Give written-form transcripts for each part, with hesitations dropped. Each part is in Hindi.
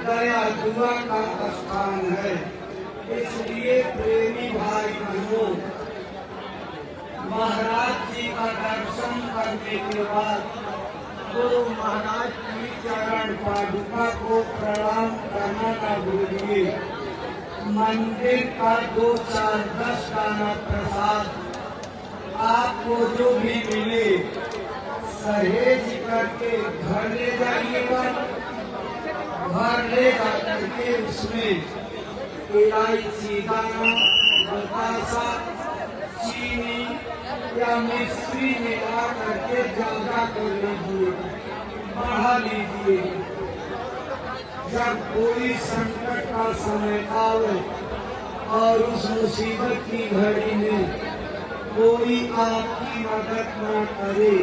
दया दुआ का स्थान है। इसलिए प्रेमी भाई बहनों, महाराज जी का दर्शन करने के बाद गुरु महाराज की चरण पादुका को प्रणाम करना न भूलिए। मंदिर का 2-4-10 दाना प्रसाद आपको जो भी मिले सहेज करके घर ले जाइएगा। घर ले जाकर के उसमें इलायची दाना, बतासा, चीनी या मिश्री मिला करके ज्यादा कर लीजिए, बढ़ा लीजिए। जब कोई संकट का समय आवे और उस मुसीबत की घड़ी में कोई आपकी मदद न करे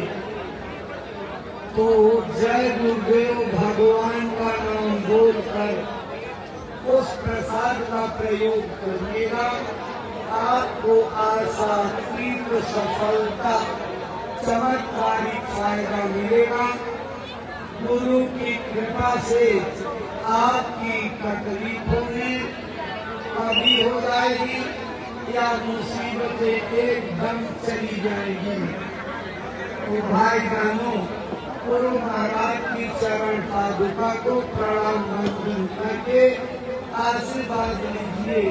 तो जय गुरुदेव भगवान का नाम बोलकर उस प्रसाद का प्रयोग करिएगा। आपको आशा, तीव्र सफलता, चमत्कारिक फायदा मिलेगा। गुरु की कृपा से आपकी तकलीफों में कभी हो जाएगी या मुसीबतें एकदम चली जाएगी। तो भाई बहनों, गुरु महाराज की चरण पादुका को प्रणाम वंदन करके आशीर्वाद लीजिए।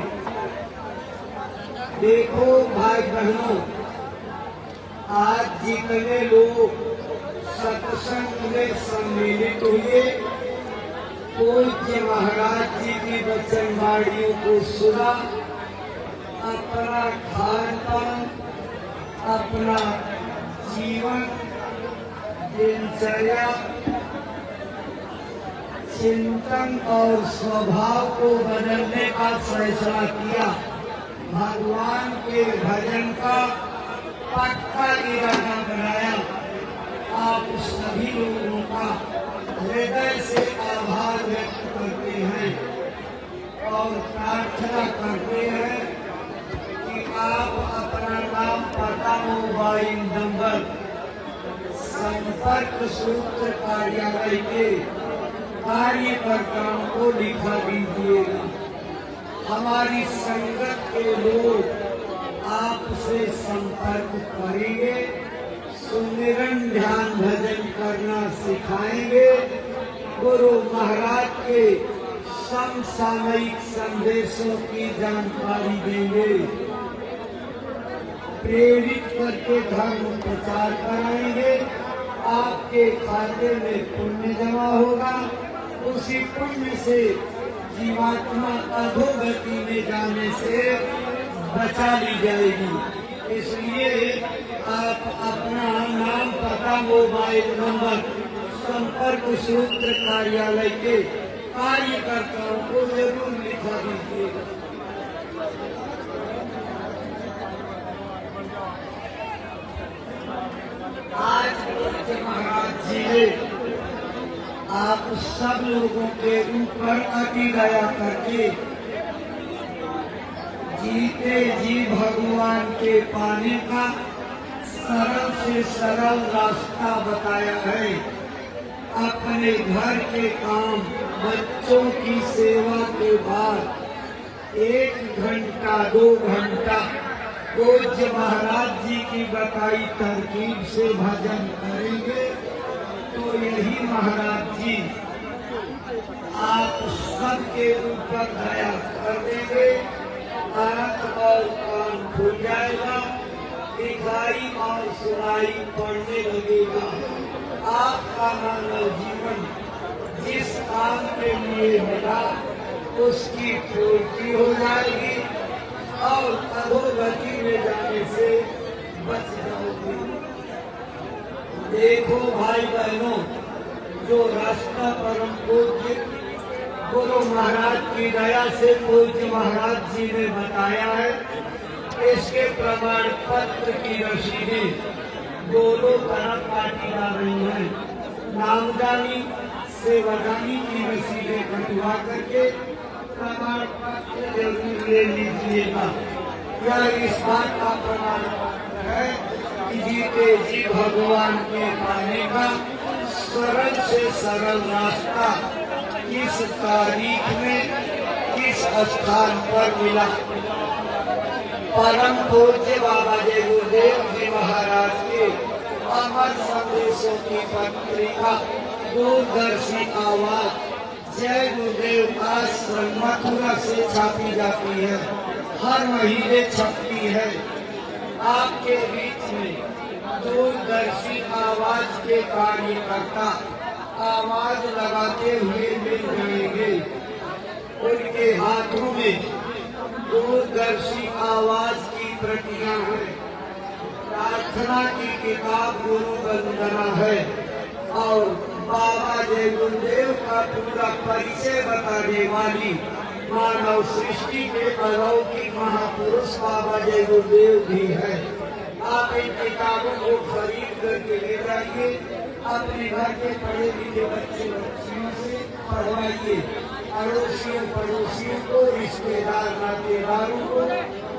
देखो भाई बहनों, आज जितने लोग सत्संग में सम्मिलित हुए, पूज्य महाराज जी की वचनवाणियों को सुना, अपना खान पान, अपना जीवन, दिनचर्या, चिंतन और स्वभाव को बदलने का फैसला किया। भगवान के भजन का पक्का इरादा बनाया। आप सभी लोगों का हृदय से आभार व्यक्त करते हैं और प्रार्थना करते हैं कि आप अपना नाम, पता, मोबाइल नंबर, संपर्क सूत्र कार्यालय के कार्यकर्ताओं को लिखा दीजिएगा। हमारी संगत के लोग आपसे संपर्क करेंगे, सुमिरन ध्यान भजन करना सिखाएंगे, गुरु महाराज के समसामयिक संदेशों की जानकारी देंगे, प्रेरित करके धर्म प्रचार कराएंगे। आपके खाते में पुण्य जमा होगा, उसी पुण्य से जीवात्मा अधोगति में जाने से बचा ली जाएगी। इसलिए आप अपना नाम, पता, मोबाइल नंबर, संपर्क सूत्र कार्यालय के कार्यकर्ताओं को जरूर लिखा दीजिएगा। आज पूज्य महाराज जी ने आप सब लोगों के ऊपर अति दया करके जीते जी भगवान के पाने का सरल से सरल रास्ता बताया है। अपने घर के काम, बच्चों की सेवा के बाद 1 घंटा 2 घंटा पूज्य महाराज जी की बताई तरकीब से भजन करेंगे तो यही महाराज जी आप सबके ऊपर दया कर देंगे। आंख और कान खुल जाएगा, दिखाई और सुनाई पड़ने लगेगा। आपका मानव जीवन जिस काम के लिए मिला उसकी पूर्ति हो जाएगी और अधोगति में जाने से बच जाओगे। देखो भाई बहनों, जो रास्ता परम पूज्य गुरु महाराज की दया से पूज्य महाराज जी ने बताया है, इसके प्रमाण पत्र की रसीदें दोनों तरफ काटी जा रही हैं। नामदानी, सेवादानी की रसीदें कटवा करके प्रमाण पत्र जरूर ले लीजिएगा। यह इस बात का प्रमाण पत्र है कि जीते जी भगवान के पाने का सरल से सरल रास्ता इस तारीख में किस स्थान पर मिला। परम पूज्य बाबा जय गुरुदेव जी महाराज के अमर संदेशों की पत्रिका दूरदर्शी आवाज जय गुरुदेव आश्रम मथुरा से छापी जाती है, हर महीने छपती है। आपके बीच में दूरदर्शी आवाज के कार्यकर्ता आवाज लगाते हुए मिल जाएंगे। उनके हाथों में दूरदर्शी आवाज की प्रतियां हैं, प्रार्थना की किताब गुरु वंदना है और बाबा जय गुरुदेव का पूरा परिचय बताने वाली मानव सृष्टि के अलौकिक महापुरुष बाबा जय गुरुदेव भी है। आप इन किताबों को खरीद करके ले जाइए, अपने घर के पढ़े लिखे बच्चे बच्चियों से पढ़वाइए, अड़ोसियों पड़ोसियों को, रिश्तेदार नातेदारों को,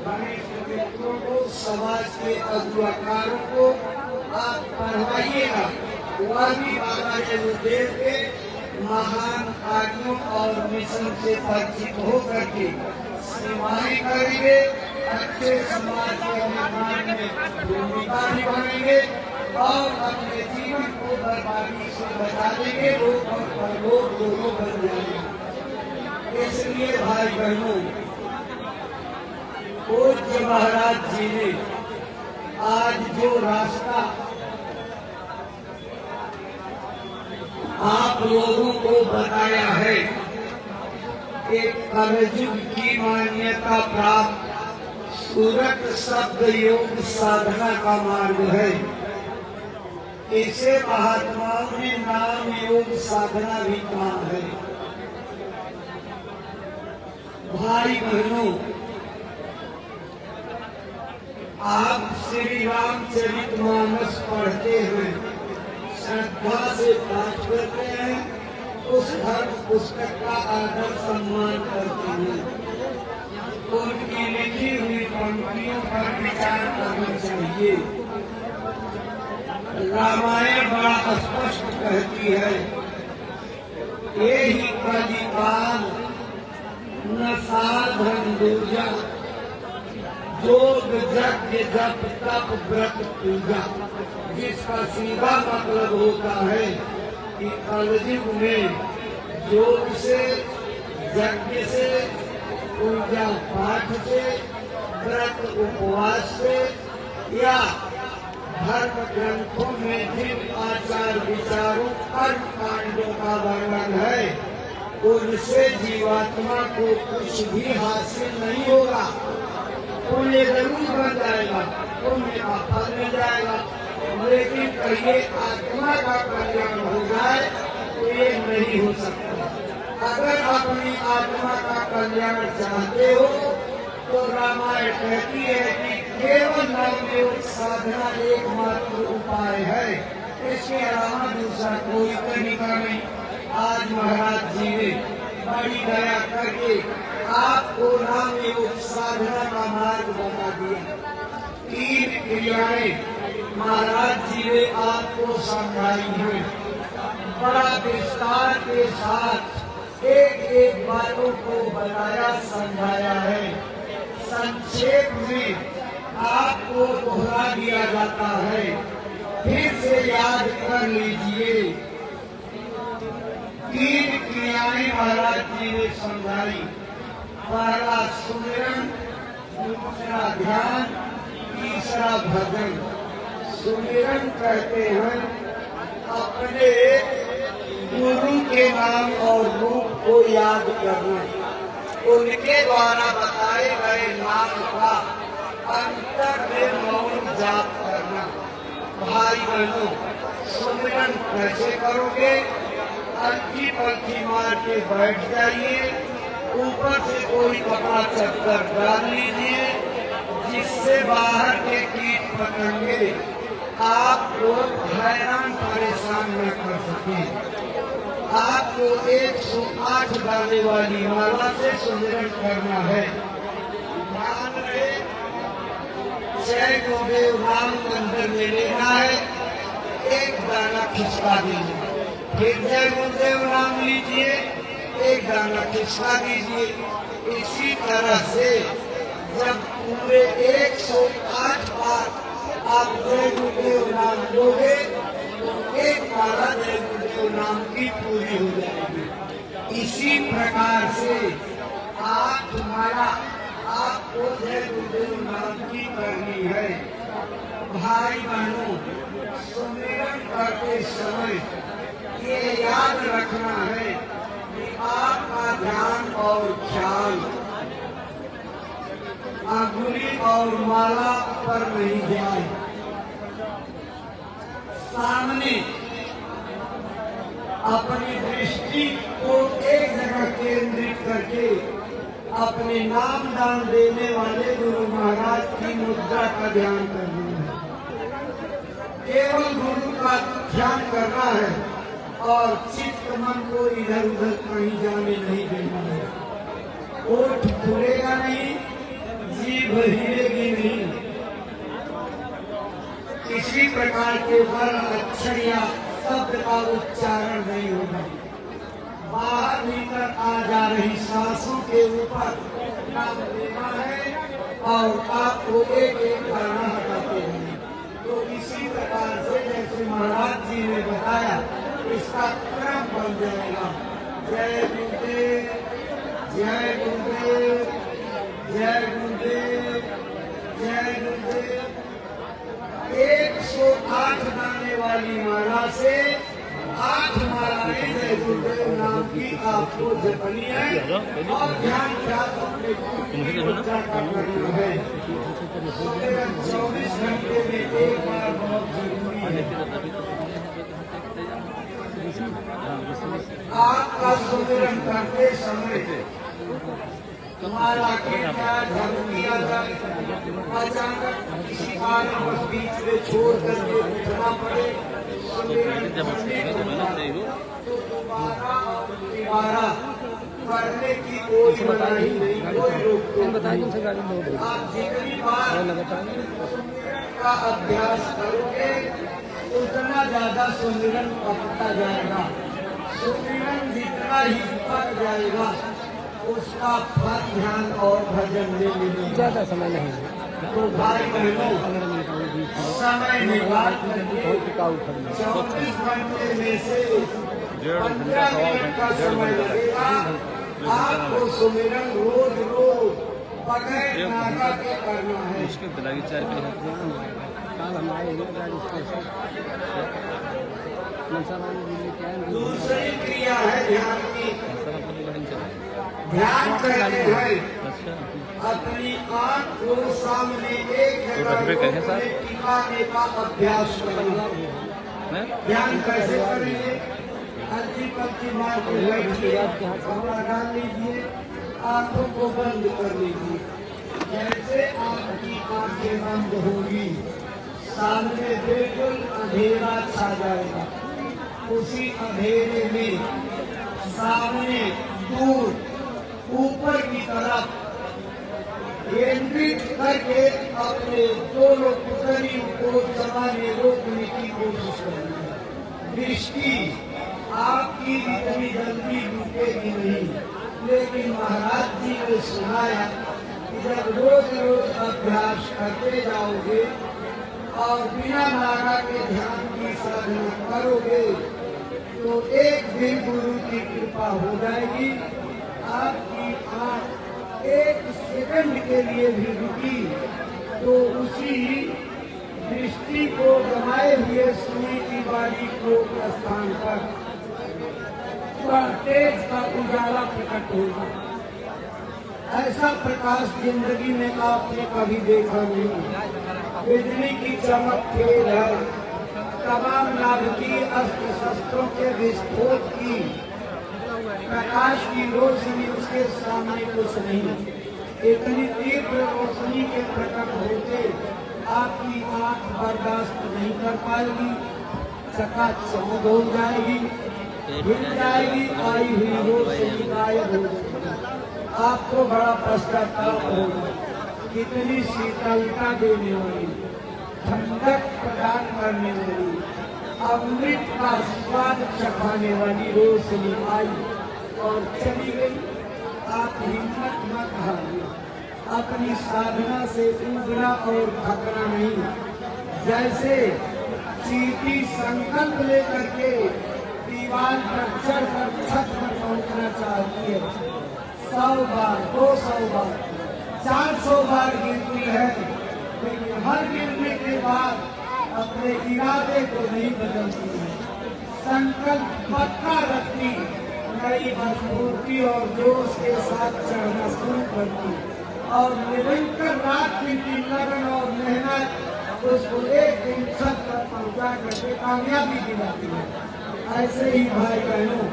घनिष्ठ मित्रों को, समाज के अगुवाकारों को आप पढ़वाइएगा। वह भी बाबा जय गुरुदेव के महान कार्यों और मिशन से परिचित होकर के सेवाएं करेंगे, अच्छे समाज के निर्माण में भूमिका निभाएंगे और अपने जीवन को बर्बादी से बचा देंगे। लोग और परलोक दोनों बन जाएंगे। इसलिए भाई बहनों, पूज्य महाराज जी ने आज जो रास्ता आप लोगों को बताया है, एक कलयुग की मान्यता प्राप्त सूरत शब्द योग साधना का मार्ग है। इसे महात्माओं ने नाम योग साधना भी कहा है। भाई बहनों, आप श्री रामचरितमानस पढ़ते हैं, श्रद्धा से पाठ करते हैं, उस धर्म पुस्तक का आदर सम्मान करते हैं। उनकी लिखी हुई पंक्तियों पर विचार करना चाहिए। रामायण बड़ा स्पष्ट कहती है, ये ही कलिकाल न साधन दूजा, योग यज्ञ जप तप व्रत पूजा। जिसका सीधा मतलब होता है कि कलयुग में योग से, यज्ञ से, पूजा पाठ से, व्रत उपवास से या धर्म ग्रंथों में जिन आचार विचारों कर्म कांडों का वर्णन है, उनसे जीवात्मा को कुछ भी हासिल नहीं होगा। पुण्य जरूर बन जाएगा, पुण्य का फल मिल जाएगा, लेकिन कहिए आत्मा का कल्याण हो जाए तो ये नहीं हो सकता। अगर अपनी आत्मा का कल्याण चाहते हो तो रामायण कहती है कि केवल नामयोग साधना एकमात्र उपाय है, इसके अलावा दूसरा कोई तरीका नहीं। आज महाराज जी ने बड़ी दया करके आपको नामयोग साधना का मार्ग बता दिया। 3 क्रियाएं महाराज जी ने आपको समझाई हैं, बड़ा विस्तार के साथ एक एक बातों को बताया समझाया है। संक्षेप में आपको दोहरा दिया जाता है, फिर से याद कर लीजिए। 3 क्रियाएं महाराज जी ने समझाई। पहला सुमिरन, दूसरा ध्यान, तीसरा भजन। सुमिरन कहते हैं अपने गुरु के नाम और रूप को याद करना, उनके द्वारा बताए गए नाम का अंतर में मौन जाप करना। भाई बहनों, सुमिरन कैसे करोगे? अंकी पंखी मार के बैठ जाइए, ऊपर से कोई कपड़ा चद्दर डाल लीजिए जिससे बाहर के कीट पतंगे आपको हैरान परेशान न कर सके। आपको 108 डाले वाली माला से सुमिरन करना है। ध्यान रहे, जय गुरुदेव नाम अंदर में लेना है, एक दाना खिसका दीजिए, फिर जय गुरुदेव नाम लीजिए, एक दाना खिसका दीजिए। इसी तरह से जब पूरे 108 बार आप जय गुरुदेव नाम लोगे तो एक माला जय गुरुदेव नाम की पूरी हो जाएगी। इसी प्रकार से 8 माला आपको जय गुरुदेव नाम की करनी है। भाई बहनों, सुमिरन करते समय ये याद रखना है कि आपका ध्यान और ख्याल अंगुली और माला पर नहीं जाए। सामने अपनी दृष्टि को एक जगह केंद्रित करके अपने नाम दान देने वाले गुरु महाराज की मुद्रा का ध्यान करना है। केवल गुरु का ध्यान करना है और चित्त मन को इधर उधर कहीं जाने नहीं देना है। ओठ खुलेगा नहीं, जीभ हिलेगी नहीं, किसी प्रकार के वर्ण अक्षर या शब्द का उच्चारण नहीं होगा। बाहर भीतर आ जा रही सांसों के ऊपर नाम लेना है और आपको एक एक करना हटाते हैं। तो इसी प्रकार से जैसे महाराज जी ने बताया इसका क्रम बन जाएगा। जय गुरुदेव, जय गुरुदेव, जय गुरुदेव, जय गुरुदेव। 108 दाने वाली माला से 8 मालाएं जय गुरुदेव नाम की आपको जपनी है और ध्यान अपने मुद्रा का करना है। 24 घंटे में एक बार बहुत जरूरी है। आपका सुमिरन करते समय माला के क्या धर्म किया जाए, अचानक किसी कारणवश बीच में छोड़ करके उठना पड़े, सुमिरन करने तो दोबारा करने की कोई मनाही नहीं, कोई रोक। आप जितनी बार सुमिरन का अभ्यास करोगे उतना ज्यादा सुमिरन पकता जाएगा। सुमिरन जितना ही पक जाएगा उसका फल ध्यान और भजन में मिलेगा। ज्यादा समय नहीं। तो भाई बहनों, समय निकाल करके 24 घंटे में से 15 मिनट का समय लगेगा। आपको सुमिरन रोज रोज बगैर नागा के करना है। दूसरी क्रिया है ध्यान की। ध्यान करते हैं अपनी आंख को सामने एक जगह टिकाने का अभ्यास करना। ध्यान कैसे करेंगे? हल्की पल्की मार के बैठिए, कपड़ा डाल लीजिए, आंखों को बंद कर लीजिए। जैसे आपकी आंखें बंद होगी सामने बिल्कुल अंधेरा छा जाएगा। उसी अंधेरे में सामने दूर ऊपर की तरफ केंद्रित करके अपने दोनों पुतली को जमाने रोकने की कोशिश करनी। दृष्टि आपकी इतनी जल्दी रुकेगी नहीं, लेकिन महाराज जी ने सुनाया कि जब रोज रोज अभ्यास करते जाओगे और बिना नागा के ध्यान की साधना करोगे तो एक दिन गुरु की कृपा हो जाएगी। आपकी आंख 1 सेकंड के लिए भी रुकी तो उसी दृष्टि को गंवाए हुए सुई की बारी को स्थान पर तेज का उजाला प्रकट होगा। ऐसा प्रकाश जिंदगी में आपने कभी देखा नहीं। बिजली की चमक तेज है, तमाम नाभिकीय अस्त्र शस्त्रों के विस्फोट की प्रकाश की रोशनी उसके सामने कुछ नहीं। इतनी तीव्र रोशनी के प्रकट होते आपकी आंख बर्दाश्त नहीं कर पाएगी, चकाचौंध हो जाएगी, हिल जाएगी, आई हुई रोशनी गायब हो जाएगी। आपको बड़ा पश्चाताप होगा। कितनी शीतलता देने वाली, ठंडक प्रदान करने वाली, अमृत का स्वाद चखाने वाली रोशनी आई और चली गई। आप हिम्मत मत हारिए, अपनी साधना से उगना और थकना नहीं। जैसे चींटी संकल्प लेकर के दीवार पर चढ़कर छत पर पहुंचना चाहती है, 100 बार, 200 बार, 400 बार गिरती है, लेकिन हर गिरने के बाद अपने इरादे को नहीं बदलती है, संकल्प पक्का रखती, नई मजबूती और जोश के साथ चढ़ना शुरू करती और निरंतर रात दिन की लगन और मेहनत उसको एक दिन छत पर पहुंचा करके कामयाबी दिलाती है। ऐसे ही भाई बहनों,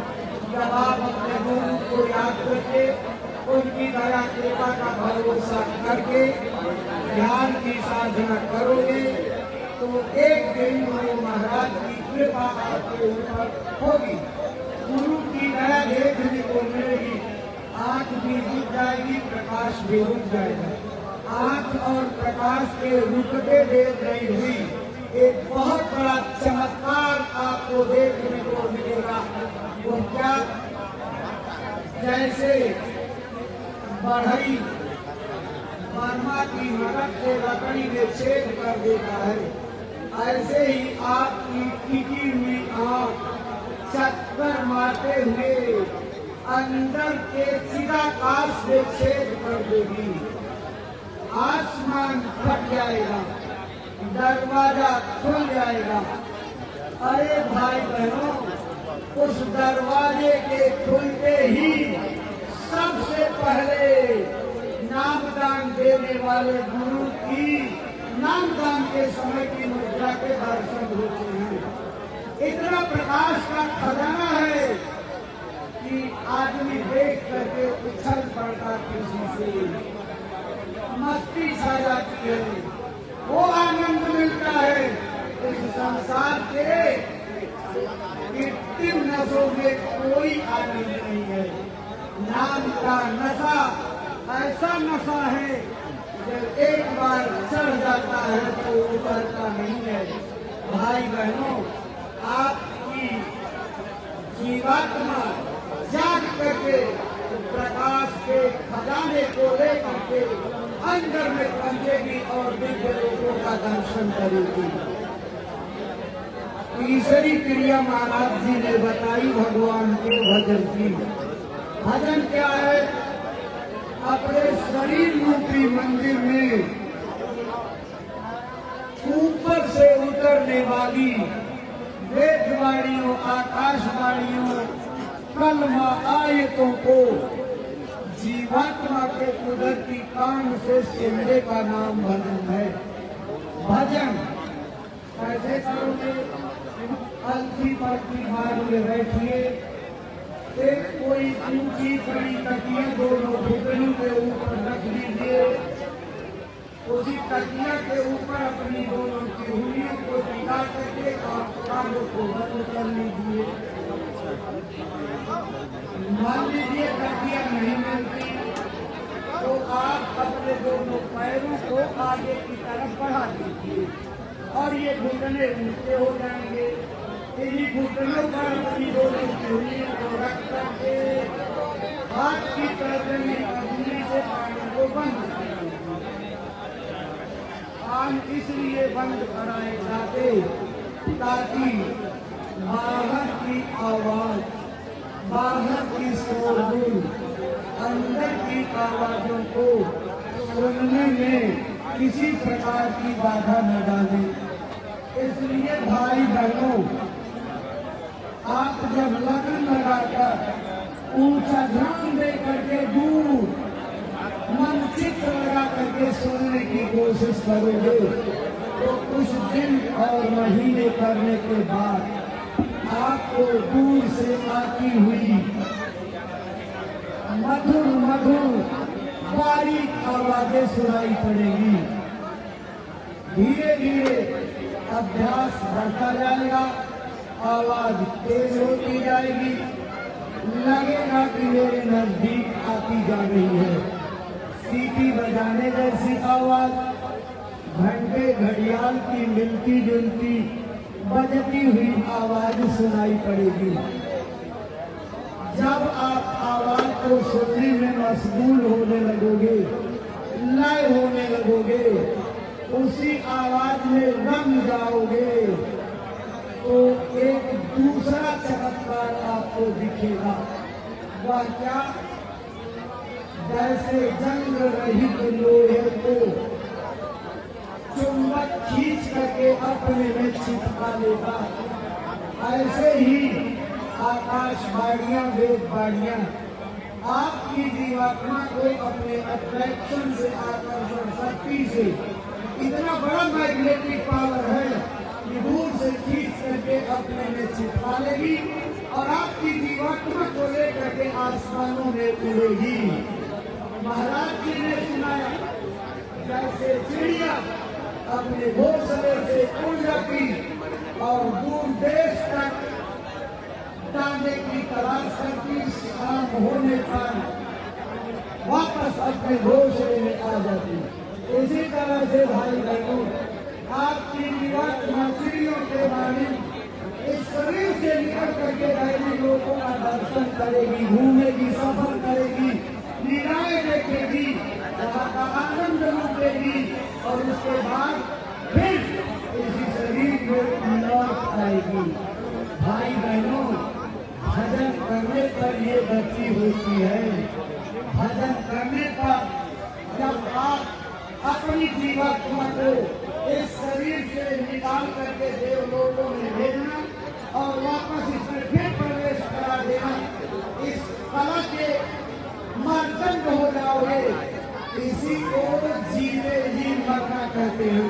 जब आप अपने गुरु को याद करके उनकी दया कृपा का भरोसा करके ध्यान की साधना करोगे तो एक दिन गुरु महाराज की कृपा आपके ऊपर होगी, गुरु की दया देखने को मिलेगी। आंख भी रुक जाएगी, प्रकाश भी रुक जाएगा। आंख और प्रकाश के रुकते देर नहीं हुई, एक बहुत बड़ा चमत्कार आपको देखने को मिलेगा। वो क्या? जैसे बढ़ई बर्मा की मदद से लकड़ी में छेद कर देता है, ऐसे ही आपकी टिकी हुई आंख चक्कर मारते हुए अंदर के चिदाकाश में छेद कर देगी। आसमान फट जाएगा, दरवाजा खुल जाएगा। अरे भाई बहनों, उस दरवाजे के खुलते ही सबसे पहले नामदान देने वाले गुरु की नामदान के समय की मुद्रा के दर्शन होते हैं। इतना प्रकाश का खजाना है कि आदमी देख करके उछल पड़ता, किसी से मस्ती छा जाती है, वो आनंद मिलता है। इस संसार के कृत्रिम नशों में कोई आनंद नहीं है। नाम का नशा ऐसा नशा है, जब एक बार चढ़ जाता है तो उतरता नहीं है। भाई बहनों, आपकी जीवात्मा जाग करके प्रकाश के खजाने को लेकर के अंदर में पहुंचेगी और दिव्य लोगों का दर्शन करेगी। तीसरी क्रिया महाराज जी ने बताई भगवान के भजन की। भजन क्या है? अपने शरीर रूपी मंदिर में ऊपर से उतरने वाली वेदवाणियों, आकाशवाणियों, कलमा आयतों को जीवात्मा के कुदरती कान से सुनने का नाम भजन है। भजन कैसे करोगे? अलसी पर की बारी में बैठिए, एक कोई ऊंची बड़ी तकिया दोनों घुटनों के ऊपर रख लीजिए, उसी तकिया के ऊपर अपनी दोनों की उंगलियों को टिका करके कानों को बंद कर लीजिए। मान लीजिए तकिया नहीं मिलती तो आप अपने दोनों पैरों को आगे की तरफ बढ़ा दीजिए और ये घुटने ऊंचे हो जाएंगे। इन्हीं घुटनों पर अपनी दोनों उंगलियों को रख करके हाथ की तर्जनी उंगली से पानी को बंद कर दीजिए। कान इसलिए बंद कराए जाते ताकि बाहर की आवाज, बाहर की शोरगुल, अंदर की आवाजों को सुनने में किसी प्रकार की बाधा न डाले। इसलिए भाई बहनों, आप जब लगन लगाकर ऊंचा ध्यान दे करके दूर मन चित्त लगा करके सुनने की कोशिश करोगे तो कुछ दिन और महीने करने के बाद आपको दूर से आती हुई मधुर मधुर बारीक आवाजें सुनाई पड़ेगी। धीरे धीरे अभ्यास बढ़ता जाएगा, आवाज तेज होती जाएगी, लगेगा कि मेरे नजदीक आती जा रही है। सीटी बजाने जैसी आवाज, घंटे घड़ियाल की मिलती जुलती बजती हुई आवाज सुनाई पड़ेगी। जब आप आवाज को सुनने में मशगूल होने लगोगे, लय होने लगोगे, उसी आवाज में रम जाओगे, तो एक दूसरा चमत्कार आपको दिखेगा। वह क्या? जैसे जंग रहित लोहे को चुंबक खींच करके अपने में चिपका लेगा, ऐसे ही आकाशवाणियां, वेदवाणियां आपकी जीवात्मा को अपने अट्रैक्शन से, आकर्षण शक्ति से इतना बड़ा मैग्नेटिक पावर है कि दूर से खींच करके अपने में चिपका लेगी और आपकी जीवात्मा को लेकर के आसमानों में उड़ेगी। महाराज जी ने सुनाया, जैसे चिड़िया अपने घोंसले से उड़ जाती और दूर देश तक दाने की तलाश करती, शाम होने पर वापस अपने घोंसले में आ जाती। इसी तरह से भाई बहनों, आपकी जीवात्मा चिड़ियों के बारे इस शरीर से निकल करके दैनिक लोगों का दर्शन करेगी, घूमेगी, सफर करेगी, लीलाएं देखेगी, वहाँ का आनंद लूटेगी और उसके बाद फिर इसी शरीर में लौट आएगी। भाई बहनों, भजन करने पर ये गति होती है। भजन करने पर जब आप अपनी जीवात्मा को इस शरीर से निकाल करके देवलोकों में भेजना और वापस इसमें फिर प्रवेश करा देना, इस कला के मर्दंग हो जाओगे। इसी को जीते जी मरना कहते हैं।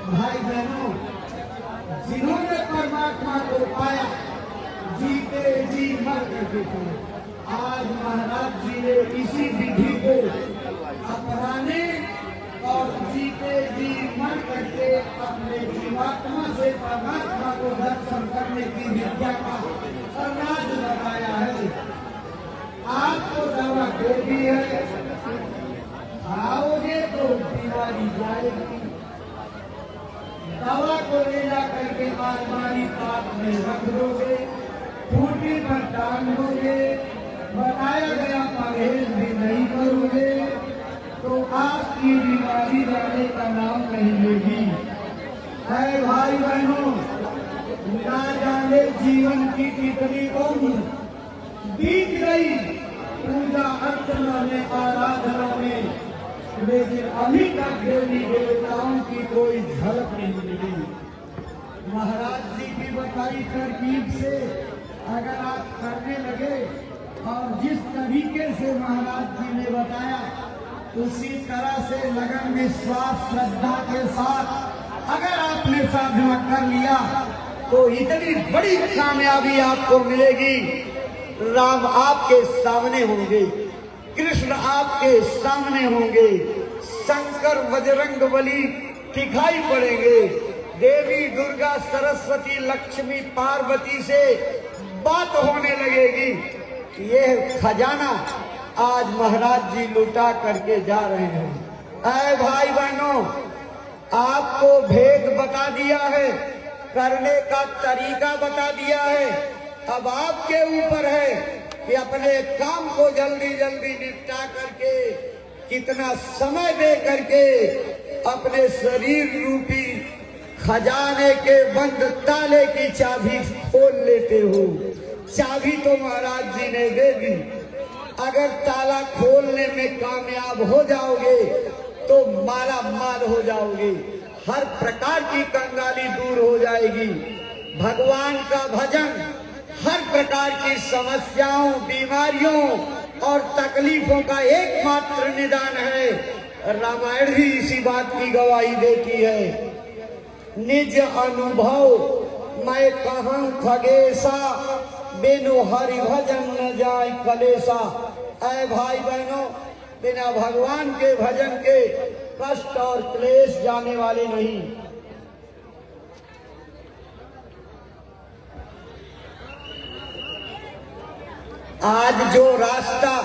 भाई बहनों, जिन्होंने परमात्मा को पाया, जीते जी मर करके पाए। आज महाराज जी ने इसी विधि को अपनाने और जीते जी मर करके अपने जीवात्मा से परमात्मा को दर्शन करने की विद्या का राज बताया है। आपको दवा दे दी है, खाओगे तो बीमारी जाएगी। दवा को ले जा करके अलमारी पाप में रख दोगे, खूंटी पर टांग दोगे, बताया गया परहेज भी नहीं करोगे, तो आपकी बीमारी जाने का नाम नहीं लेगी। है भाई बहनों, ना जाने जीवन की कितनी उम्र बीत गई पूजा अर्चना में, आराधना में, लेकिन अभी तक देवी देवताओं की कोई झलक नहीं मिली। महाराज जी की बताई तरकीब से अगर आप करने लगे और जिस तरीके से महाराज जी ने बताया उसी तरह से लगन, विश्वास, श्रद्धा के साथ अगर आपने साधना कर लिया तो इतनी बड़ी कामयाबी आपको मिलेगी। राम आपके सामने होंगे, कृष्ण आपके सामने होंगे, शंकर बजरंग बली दिखाई पड़ेंगे, देवी दुर्गा सरस्वती लक्ष्मी पार्वती से बात होने लगेगी। ये खजाना आज महाराज जी लुटा करके जा रहे हैं। ऐ भाई बहनों, आपको भेद बता दिया है, करने का तरीका बता दिया है। अब आपके ऊपर है कि अपने काम को जल्दी जल्दी निपटा करके, कितना समय दे करके अपने शरीर रूपी खजाने के बंद ताले की चाबी खोल लेते हो। चाबी तो महाराज जी ने दे दी, अगर ताला खोलने में कामयाब हो जाओगे तो माला माल हो जाओगे, हर प्रकार की कंगाली दूर हो जाएगी। भगवान का भजन हर प्रकार की समस्याओं, बीमारियों और तकलीफों का एकमात्र निदान है। रामायण भी इसी बात की गवाही देती है। निज अनुभव मैं कहूं खगेसा, बिनु हरि भजन न जाय कलेसा। ऐ भाई बहनों, बिना भगवान के भजन के कष्ट और क्लेश जाने वाले नहीं। आज जो रास्ता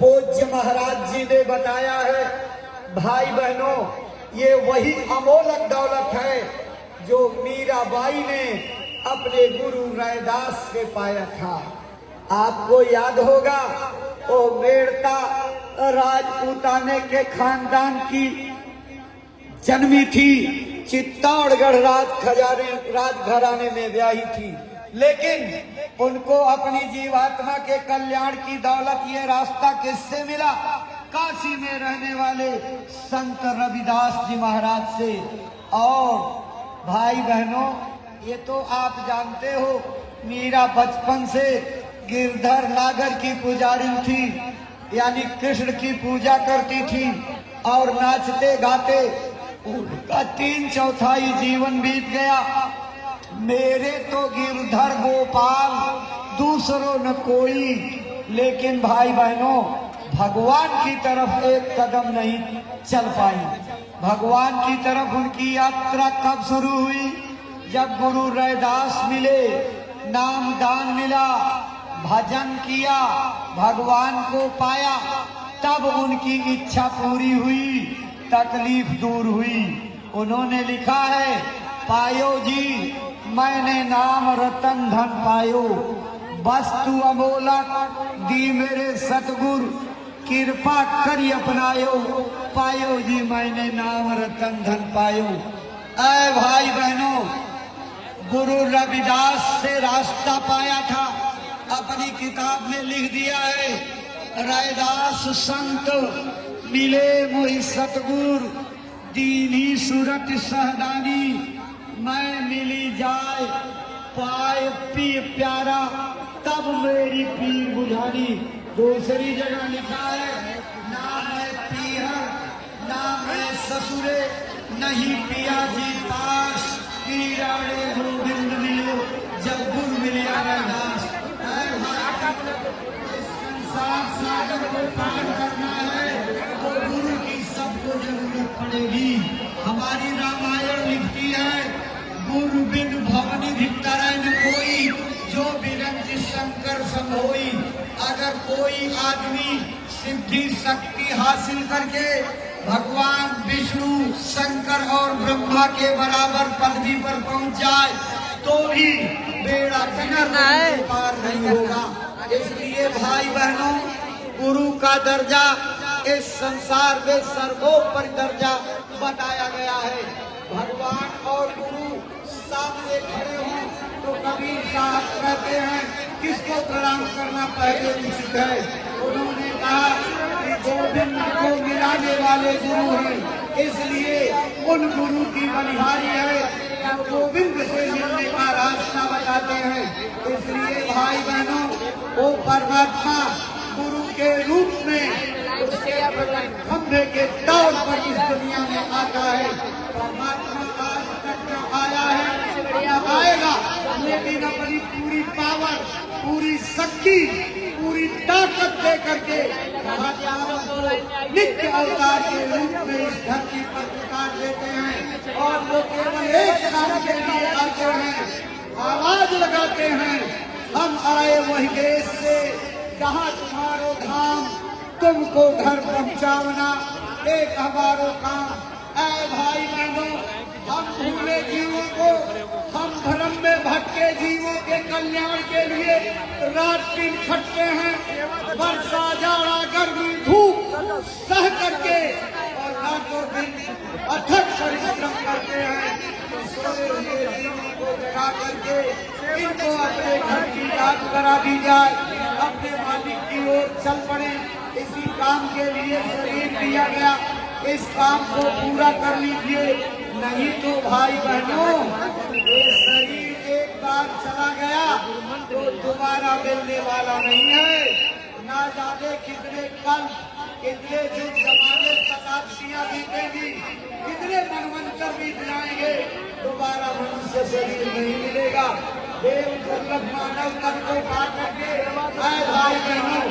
पूज्य महाराज जी ने बताया है, भाई बहनों, ये वही अमोलक दौलत है जो मीराबाई ने अपने गुरु रैदास से पाया था। आपको याद होगा वो मेड़ता राजपूताने के खानदान की जन्मी थी, चित्तौड़गढ़ राजघराने में ब्याही थी, लेकिन उनको अपनी जीवात्मा के कल्याण की दौलत ये रास्ता किससे मिला? काशी में रहने वाले संत रविदास जी महाराज से। और भाई बहनों, ये तो आप जानते हो, मीरा बचपन से गिरधर नागर की पुजारी थी, यानी कृष्ण की पूजा करती थी और नाचते गाते उनका 3/4 जीवन बीत गया। मेरे तो गिरधर गोपाल दूसरों न कोई, लेकिन भाई बहनों भगवान की तरफ एक कदम नहीं चल पाई। भगवान की तरफ उनकी यात्रा कब शुरू हुई? जब गुरु रैदास मिले, नाम दान मिला, भजन किया, भगवान को पाया, तब उनकी इच्छा पूरी हुई, तकलीफ दूर हुई। उन्होंने लिखा है, पायो जी मैंने नाम रतन धन पायो, वस्तु अमोलक दी मेरे सतगुरु, कृपा करी अपनायो, पायो जी मैंने नाम रतन धन पायो। ऐ भाई बहनों, गुरु रविदास से रास्ता पाया था, अपनी किताब में लिख दिया है, रैदास संत मिले मोहि सतगुरु, दीनी सूरत सहदानी, मैं मिली जाए पाए पी प्यारा, तब मेरी पीर बुझानी। दूसरी जगह लिखा है, ना मैं पीहर ना मैं ससुरे, नहीं पिया जी पास, पीराड़े गोविंद मिले, जब गुरु मिलिया रैदास। संसार सागर को पार करना है तो गुरु की सबको जरूरत पड़ेगी। हमारी रामायण लिखती है, गुरु बिन भवनि भितरन कोई, जो बिरंज शंकर सम होई। अगर कोई आदमी सिद्धि शक्ति हासिल करके भगवान विष्णु शंकर और ब्रह्मा के बराबर पदवी पर पहुंच जाए तो भी बेड़ा पार नहीं होगा। इसलिए भाई बहनों, गुरु का दर्जा इस संसार में सर्वोपरि दर्जा बताया गया है। भगवान और गुरु सामने खड़े हों तो कबीर साहब कहते हैं, किसको प्रणाम करना पहले उचित है? उन्होंने कहा कि गोविंद को मिलाने वाले गुरु हैं, इसलिए उन गुरु की बलिहारी है, गोविंद से मिलने का रास्ता बताते हैं। इसलिए भाई बहनों, वो परमात्मा गुरु के रूप में उसके खंभे के तौर पर इस दुनिया में आता है। परमात्मा आज तक न आया है न आएगा, लेकिन अपनी पूरी पावर, पूरी शक्ति, पूरी ताकत दे करके नित्य अवतार के रूप में इस धरती पर उतार देते हैं। और वो केवल एक काम के लिए आते हैं, आवाज लगाते हैं, हम आए वही देश से जहाँ तुम्हारो धाम, तुमको घर पहुँचावना एक हमारो काम। ऐ भाई बहनों, हम भूले जीवों को, हम धर्म में भटके जीवों के कल्याण के लिए रात दिन खटते हैं, वर्षा जाड़ा गर्मी धूप सह करके और रातों दिन अथक परिश्रम करते हैं। सोए हुए जीवों को जगा करके इनको अपने घर की याद करा दी जाए, अपने मालिक की ओर चल पड़े। इसी काम के लिए शरीर दिया गया, इस काम को पूरा कर लीजिए, नहीं तो भाई बहनों ये शरीर एक बार चला गया तो दोबारा मिलने वाला नहीं है। ना जाने कितने कल, कितने युग जमाने शताब्दियां बीतेगी, कितने मनवंतर बीत जाएंगे, दोबारा मनुष्य शरीर नहीं मिलेगा। देव दुर्लभ मानव तन को पा करके भाई बहनों,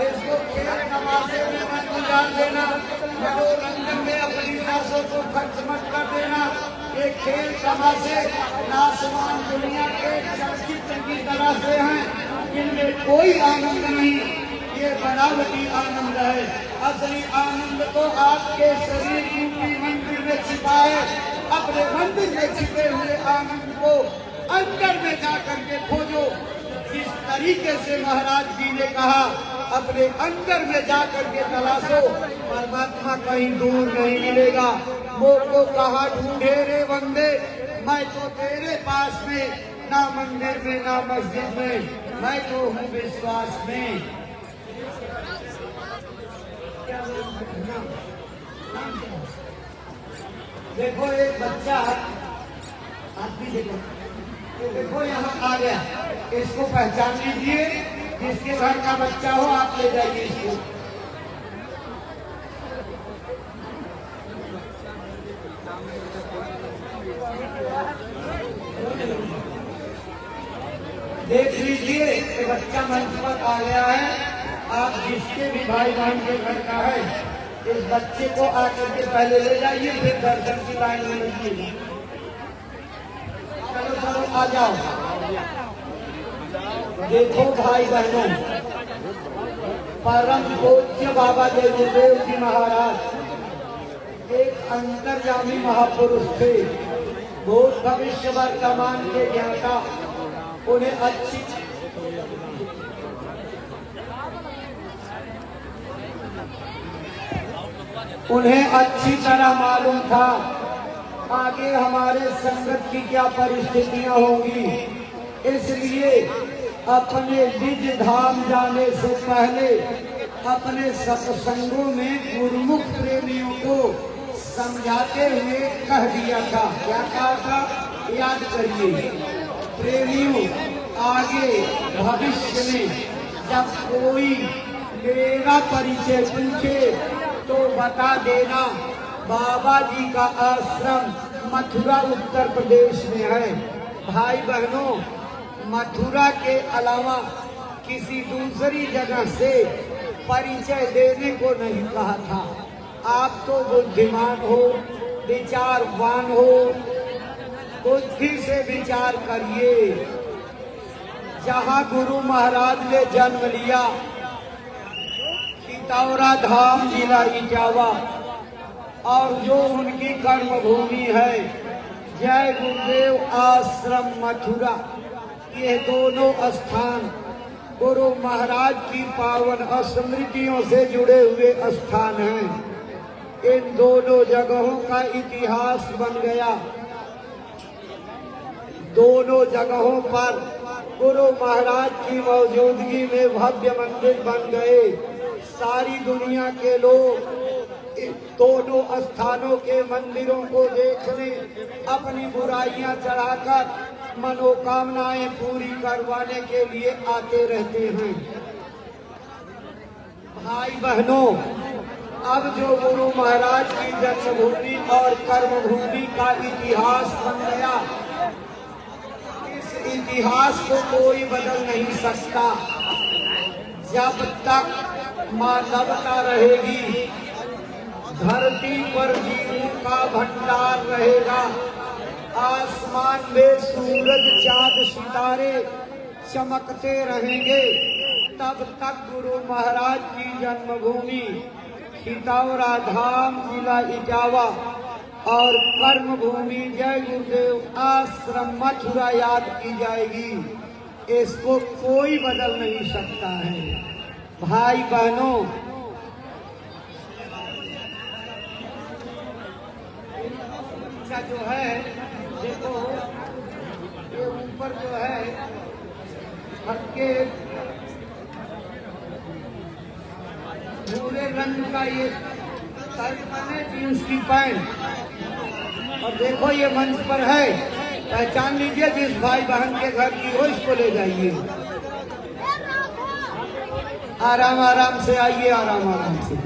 इसको खेल तमाशे में मत गुजार देना, मनोरंजन में अपनी सांसों को खर्च मत कर देना। ये खेल तमाशे आसमान दुनिया के चलचित्र की तरह से हैं, इनमें कोई आनंद नहीं, ये बनावटी आनंद है। असली आनंद तो आपके शरीर रूपी मंदिर में छिपा है। अपने मंदिर में छिपे हुए आनंद को अंदर में जा करके खोजो। जिस तरीके से महाराज जी ने कहा अपने अंदर में जाकर के तलाशो, परमात्मा कहीं दूर नहीं मिलेगा। वो को कहा ढूंढे रे बंदे, मैं तो तेरे पास में, ना मंदिर में ना मस्जिद में, मैं तो हूँ विश्वास में। देखो एक बच्चा, आप भी देखो, तो देखो यहाँ आ गया, इसको पहचान लीजिए। जिसके घर का बच्चा हो आप ले जाइए इसको। देख लीजिए ये बच्चा मंच पर आ गया है। आप जिसके भी भाई बहन के घर का है, इस बच्चे को आकर के पहले ले जाइए, फिर दर्शन की लाइन में लगिए। चलो चलो आ जाओ। देखो भाई बहनों, परम पूज्य बाबा देवदेव जी महाराज एक अंतर्यामी महापुरुष थे। भूत भविष्य वर्तमान के ज्ञाता। उन्हें अच्छी तरह मालूम था आगे हमारे संगत की क्या परिस्थितियां होंगी। इसलिए अपने निज धाम जाने से पहले अपने सत्संगों में गुरुमुख प्रेमियों को समझाते हुए कह दिया था। क्या कहा था? याद करिए प्रेमियों, आगे भविष्य में जब कोई मेरा परिचय पूछे तो बता देना बाबा जी का आश्रम मथुरा उत्तर प्रदेश में है। भाई बहनों, मथुरा के अलावा किसी दूसरी जगह से परिचय देने को नहीं कहा था। आप तो बुद्धिमान हो, विचारवान हो, बुद्धि से विचार करिए। जहाँ गुरु महाराज ने जन्म लिया, खितौरा धाम जिला इटावा, और जो उनकी कर्म भूमि है जय गुरुदेव आश्रम मथुरा, ये दोनों स्थान गुरु महाराज की पावन स्मृतियों से जुड़े हुए स्थान हैं। इन दोनों जगहों का इतिहास बन गया। दोनों जगहों पर गुरु महाराज की मौजूदगी में भव्य मंदिर बन गए। सारी दुनिया के लोग इन दोनों स्थानों के मंदिरों को देखने अपनी बुराइयां चढ़ाकर मनोकामनाएं पूरी करवाने के लिए आते रहते हैं। भाई बहनों, अब जो गुरु महाराज की जन्मभूमि और कर्मभूमि का इतिहास बन गया, इस इतिहास को कोई बदल नहीं सकता। जब तक मानवता रहेगी, धरती पर जीवन का भंडार रहेगा, आसमान में सूरज चांद सितारे चमकते रहेंगे, तब तक गुरु महाराज की जन्मभूमि खितौरा धाम जिला इटावा और कर्म भूमि जय गुरुदेव आश्रम मथुरा याद की जाएगी। इसको कोई बदल नहीं सकता है। भाई बहनों, जो है देखो, ये ऊपर जो है हल्के भूरे रंग का ये शर्ट पहने, जींस की पैंट, और देखो ये मंच पर है, पहचान लीजिए। जिस भाई बहन के घर की हो इसको ले जाइए। आराम आराम से आइए, आराम आराम से।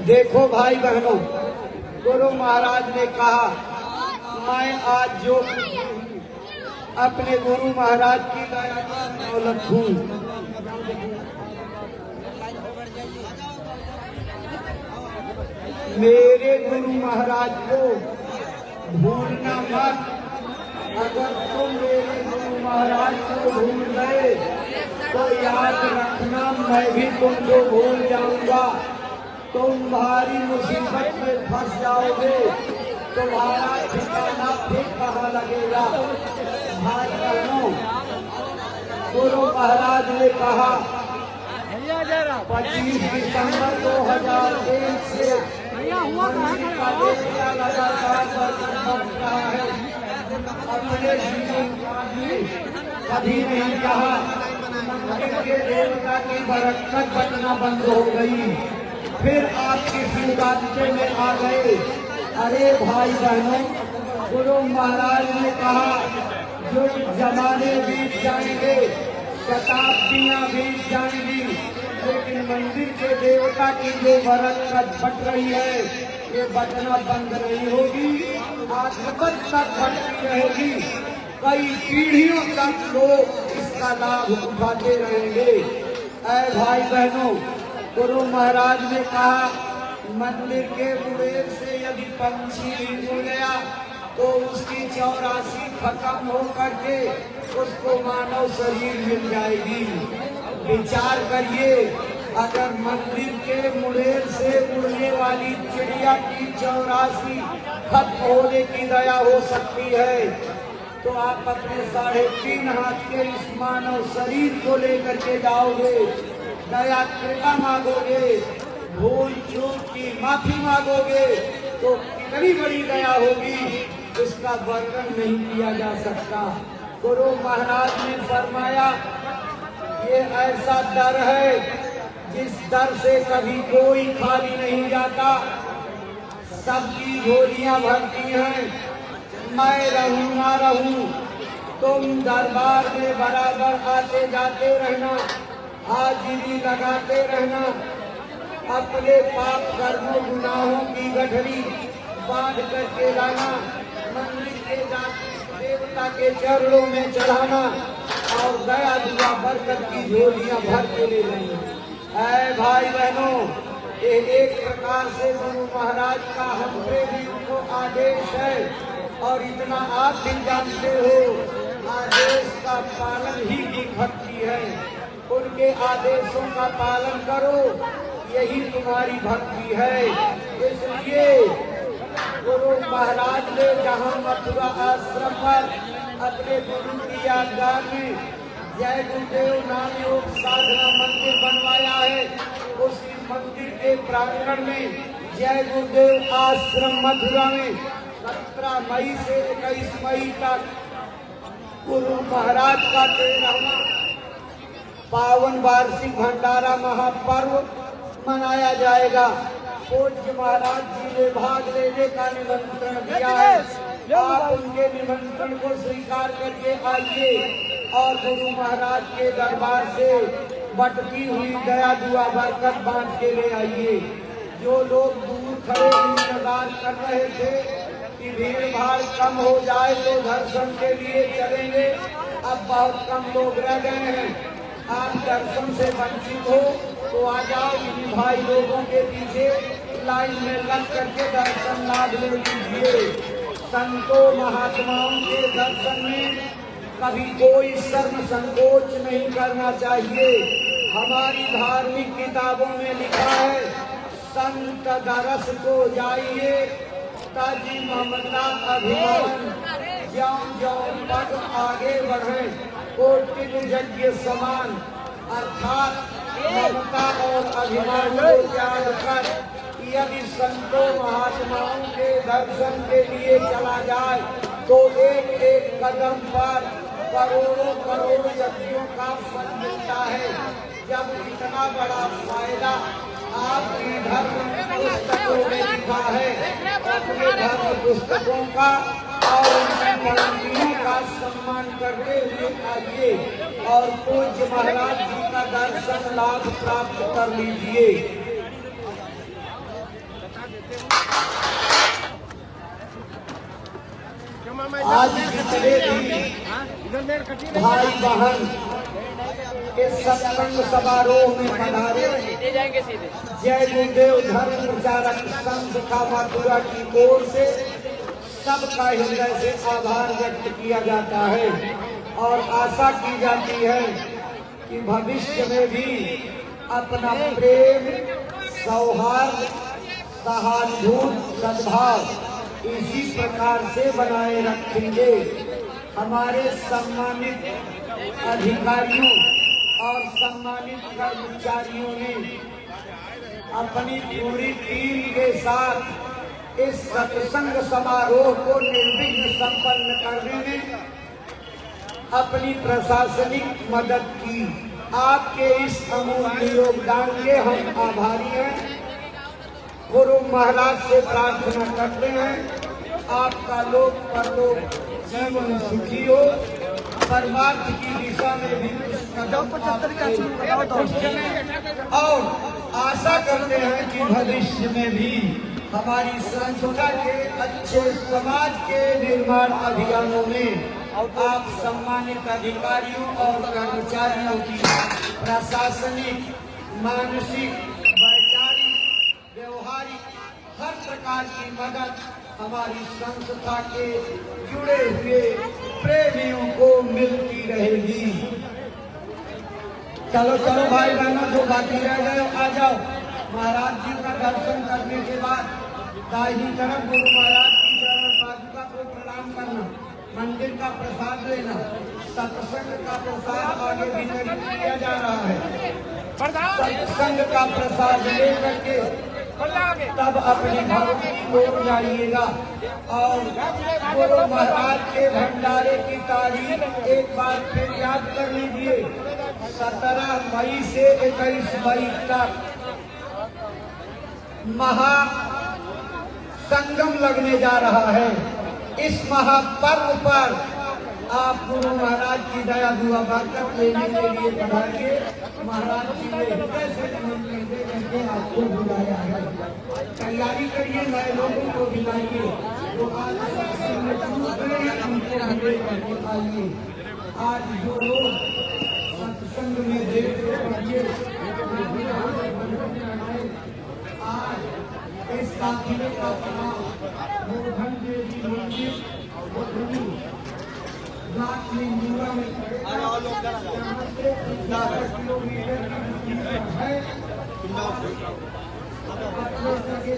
देखो भाई बहनों, गुरु महाराज ने कहा, मैं आज जो अपने गुरु महाराज की दया का दौलत हूँ। मेरे गुरु महाराज को भूलना मत। अगर तुम मेरे गुरु महाराज को भूल गए तो याद रखना, मैं भी तुमको भूल जाऊंगा। तुम भारी मुसीबत में फंस जाओगे, तुम्हारा ठिकाना फिर कहाँ लगेगा। भाई बहनों, गुरु महाराज ने कहा 25 दिसंबर 2001 से मंदिर का देवता लगातार बरकत रहा है। अपने जीवन में कभी नहीं कहा मंदिर के देवता की बरकत बचना बंद हो गई। फिर आप किसी रास्ते में आ गए। अरे भाई बहनों, गुरु महाराज ने कहा जो जमाने बीत जाएंगे, शताब्दियां बीत जाएंगी, लेकिन मंदिर के देवता की जो बरकत बट रही है ये बचना बंद नहीं होगी, आजकल तक बढ़ती रहेगी। कई पीढ़ियों तक लोग इसका लाभ उठाते रहेंगे। ऐ भाई बहनों, गुरु महाराज ने कहा मंदिर के बुढ़ेर से यदि पंछी भी उड़ गया तो उसकी 84 खत्म हो करके उसको मानव शरीर मिल जाएगी। विचार करिए, अगर मंदिर के मुड़ेर से उड़ने वाली चिड़िया की 84 खत्म होने की दया हो सकती है, तो आप अपने 3.5 हाथ के इस मानव शरीर को लेकर के जाओगे, दया कृपा मांगोगे, भूल चूक की माफी मांगोगे, तो कितनी बड़ी दया होगी, इसका वर्णन नहीं किया जा सकता। गुरु महाराज ने फरमाया ये ऐसा दर है जिस दर से कभी कोई खाली नहीं जाता, सबकी झोलियां भरती हैं। मैं रहूं ना रहूं, तुम दरबार में बराबर आते जाते रहना, हाजिरी लगाते रहना, अपने पाप कर्मों गुनाहों की गठरी बांध करके लाना, मंदिर के देवता के चरणों में चढ़ाना और दया दुआ बरकत की झोलियां भर के ले लेना। ऐ भाई बहनों, ये एक प्रकार से गुरु महाराज का हम पे भी उनको आदेश है, और इतना आप भी जानते हो, आदेश का पालन ही की भक्ति है। उनके आदेशों का पालन करो, यही तुम्हारी भक्ति है। इसलिए गुरु महाराज ने जहाँ मथुरा आश्रम पर अपने गुरु की यादगार में जय गुरुदेव नाम योग साधना मंदिर बनवाया है, उसी मंदिर के प्रांगण में जय गुरुदेव आश्रम मथुरा में 17 मई से 21 मई तक गुरु महाराज का 13वां पावन वार्षिक भंडारा महापर्व मनाया जाएगा। पूज्य महाराज जी ने भाग लेने का निमंत्रण दिया है, आप उनके निमंत्रण को स्वीकार करके आइए और गुरु महाराज के दरबार से बटती हुई दया दुआ बरकत बांट के ले आइए। जो लोग दूर खड़े इंतजार कर रहे थे कि भीड़ भाड़ कम हो जाए तो दर्शन के लिए चलेंगे, अब बहुत कम लोग रह गए हैं। आप दर्शन से वंचित हो तो आ जाओ, भाई लोगों के पीछे लाइन में लग करके दर्शन लाभ ले लीजिए। संतों महात्माओं के दर्शन में कभी कोई शर्म संकोच नहीं करना चाहिए। हमारी धार्मिक किताबों में लिखा है, संत दरस को जाइए ताजी ममता अभिमान, ज्यों ज्यों पद आगे बढ़े कोटि यज्ञ समान। अर्थात ममता और अभिमान को त्याग कर यदि संतों महात्माओं के दर्शन के लिए चला जाए तो एक एक कदम पर करोड़ों करोड़ यज्ञों का फल मिलता है। जब इतना बड़ा फायदा आपकी धर्म पुस्तकों में लिखा है, अपने धर्म पुस्तकों का और उनकी मंदिरों का सम्मान करते हुए आइए और पूज्य महाराज जी का दर्शन लाभ प्राप्त कर लीजिए। आज जितने भी भाई बहन इस सत्संग समारोह में पधारे, जय गुरुदेव धर्म प्रचारक संघ का मथुरा की ओर से सबका हृदय से आभार व्यक्त किया जाता है और आशा की जाती है कि भविष्य में भी अपना प्रेम, सौहार्द, सहानुभूति, सद्भाव इसी प्रकार से बनाए रखेंगे। हमारे सम्मानित अधिकारियों और सम्मानित कर्मचारियों ने अपनी पूरी टीम के साथ इस सत्संग समारोह को निर्विघ्न संपन्न करने में अपनी प्रशासनिक मदद की। आपके इस अमूल्य योगदान के हम आभारी हैं। गुरु महाराज से प्रार्थना करते हैं आपका लोक परलोक जीवन सुखी हो, परमार्थ की दिशा में भी और आशा करते हैं कि भविष्य में भी हमारी संस्था के अच्छे समाज के निर्माण अभियानों में आप सम्मानित अधिकारियों और कर्मचारियों की प्रशासनिक, मानसिक, वैचारिक, व्यवहारिक हर प्रकार की मदद हमारी संस्था के जुड़े हुए प्रेमियों को मिलती रहेगी। चलो चलो भाई बहनों, जो बाकी रह गए आ जाओ। महाराज जी का दर्शन करने के बाद दाहिनी तरफ गुरु महाराज की चरण पादुका को प्रणाम करना, मंदिर का प्रसाद लेना। सत्संग का प्रसाद आगे वितरित किया जा रहा है। सत्संग का प्रसाद लेकर के तब अपने घर की ओर जाइएगा और गुरु महाराज के भंडारे की तारीख एक बार फिर याद कर लीजिए। 17 मई से 21 मई तक महा संगम लगने जा रहा है। इस महापर्व पर आप गुरु महाराज की दया दुआ बरकत लेने के लिए पधारिए। महाराज जी ने हृदय से करते करके आपको बुलाया है। तैयारी करिए, नए लोगों को बुलाइए तो आज करके आइए। आज जो लोग सत्संग में देख रहे आज इस काफिले का चुनाव गोवर्धन देवी मंदिर किलोमीटर है।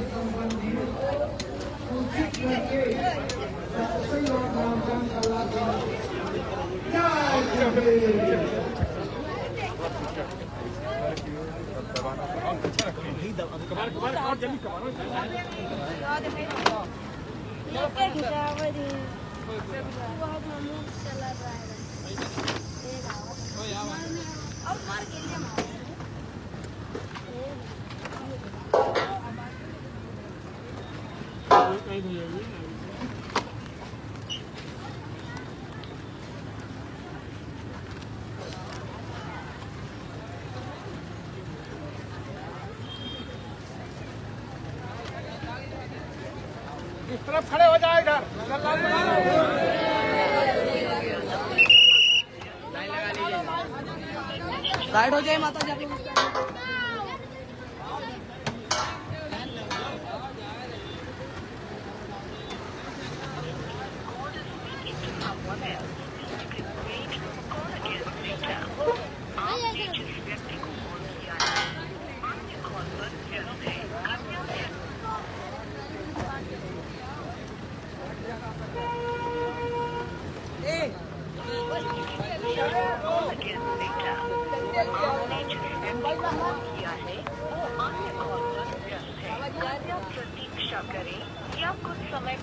संबंधित सूचित करके सत्संग और नामदान का लाभ इस तरफ खड़े हो जाए इधर। साइड हो जाए माता जी। प्रतीक्षा करें या कुछ समय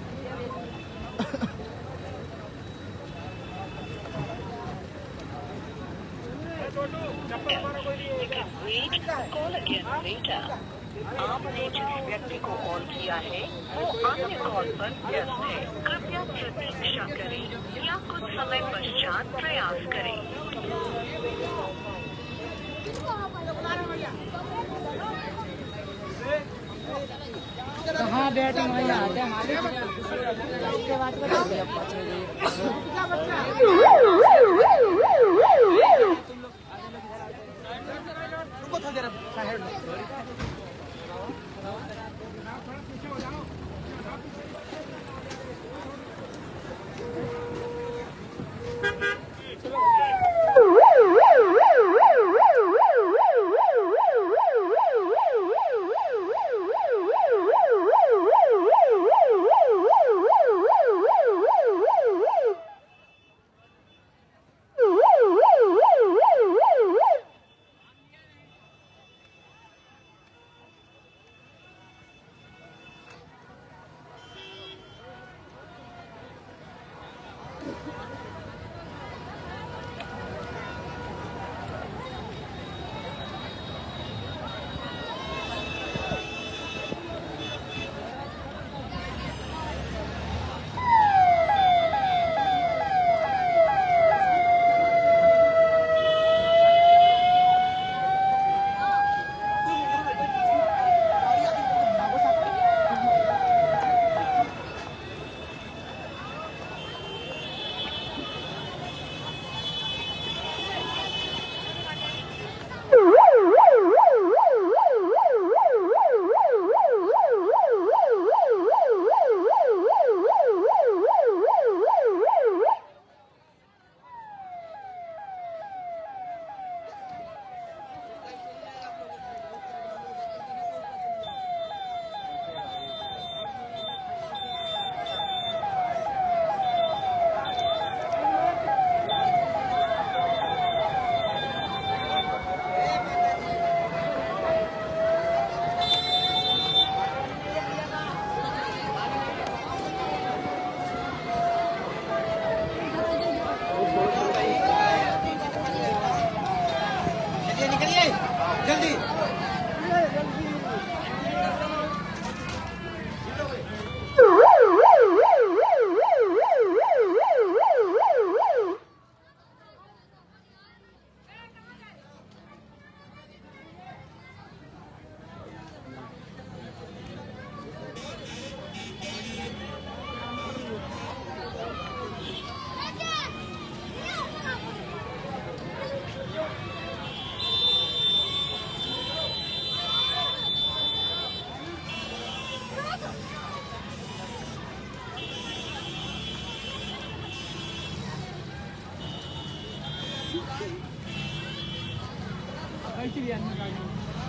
कॉल अगेन बेटा। आपने जिस व्यक्ति को कॉल किया है वो अन्य कॉल पर व्यस्त है। कृपया प्रतीक्षा करें या कुछ समय पश्चात प्रयास करें। कहाँ बैठे वहीं आते हमारे उसके बाद जल्दी कैसी भी अन्य गाड़ी